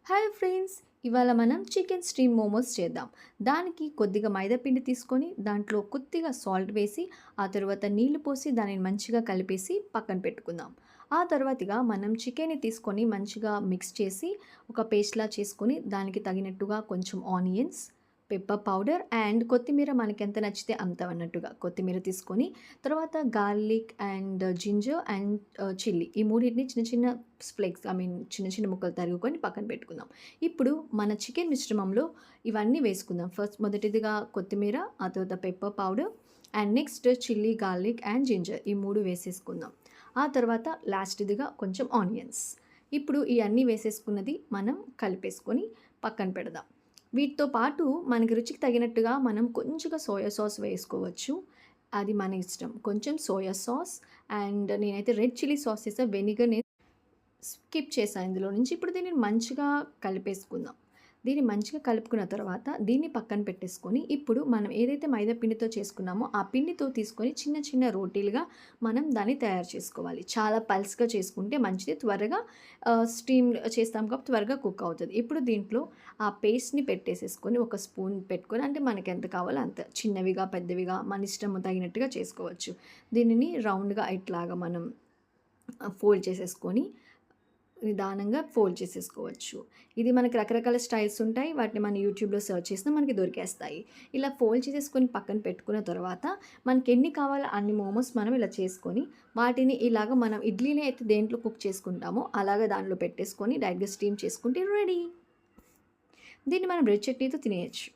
Hi friends, ఇవాళ మనం chicken steam momos చేద్దాం. దానికి కొద్దిగా మైదా పిండి తీసుకొని దాంట్లో కొద్దిగా సాల్ట్ వేసి ఆ తర్వాత నీళ్లు పోసి దానిని మంచిగా కలిపేసి పక్కన పెట్టుకుందాం. ఆ తర్వాతగా మనం చికెన్ని తీసుకొని మంచిగా మిక్స్ చేసి ఒక పేస్ట్‌లా చేసుకొని దానికి తగినట్టుగా కొంచెం ఆనియన్స్, పెప్పర్ పౌడర్ అండ్ కొత్తిమీర మనకెంత నచ్చితే అంత అన్నట్టుగా కొత్తిమీర తీసుకొని తర్వాత garlic and ginger and chilli ఈ మూడిటిని చిన్న చిన్న ఫ్లేక్స్ చిన్న చిన్న ముక్కలు తరుగుకొని పక్కన పెట్టుకుందాం. ఇప్పుడు మన చికెన్ మిశ్రమంలో ఇవన్నీ వేసుకుందాం. ఫస్ట్ మొదటిదిగా కొత్తిమీర, ఆ తర్వాత pepper powder and next chilli, garlic and ginger ఈ 3 వేసేసుకుందాం. ఆ తర్వాత లాస్ట్‌దిగా కొంచెం ఆనియన్స్. ఇప్పుడు ఈ అన్నీ వేసేసుకున్నది మనం కలిపేసుకొని పక్కన పెడదాం. వీటితో పాటు మనకి రుచికి తగినట్టుగా మనం కొంచెంగా సోయా సాస్ వేసుకోవచ్చు. అది మన ఇష్టం. కొంచెం సోయా సాస్ అండ్ నేనైతే రెడ్ చిల్లీ సాస్ చేసా. వెనిగర్‌ని స్కిప్ చేశా ఇందులో నుంచి. ఇప్పుడు దీనిని మంచిగా కలిపేసుకుందాం. దీన్ని మంచిగా కలుపుకున్న తర్వాత దీన్ని పక్కన పెట్టేసుకొని, ఇప్పుడు మనం ఏదైతే మైదా పిండితో చేసుకున్నామో, ఆ పిండితో తీసుకొని చిన్న చిన్న రోటీలుగా మనం దాన్ని తయారు చేసుకోవాలి. చాలా పల్స్‌గా చేసుకుంటే మంచిది. త్వరగా స్టీమ్ చేస్తాం కాబట్టి త్వరగా కుక్ అవుతది. ఇప్పుడు దీంట్లో ఆ పేస్ట్‌ని పెట్టేసేసుకొని, ఒక స్పూన్ పెట్టుకొని అంటే మనకెంత కావాలో అంత చిన్నవిగా, పెద్దవిగా మన ఇష్టం తగినట్టుగా చేసుకోవచ్చు. దీనిని రౌండ్‌గా ఇట్లాగా మనం ఫోల్డ్ చేసేసుకొని నిదానంగా ఫోల్డ్ చేసేసుకోవచ్చు. ఇది మనకి రకరకాల స్టైల్స్ ఉంటాయి. వాటిని మనం యూట్యూబ్‌లో సెర్చ్ చేసినా మనకి దొరికేస్తాయి. ఇలా ఫోల్డ్ చేసేసుకొని పక్కన పెట్టుకున్న తర్వాత మనకెన్ని కావాలో అన్ని మోమోస్ మనం ఇలా చేసుకొని వాటిని ఇలాగ మనం ఇడ్లీని అయితే దేంట్లో కుక్ చేసుకుంటామో అలాగా దాంట్లో పెట్టేసుకొని డైరెక్ట్‌గా స్టీమ్ చేసుకుంటే రెడీ. దీన్ని మనం బ్రెడ్ చట్నీతో తినేయొచ్చు.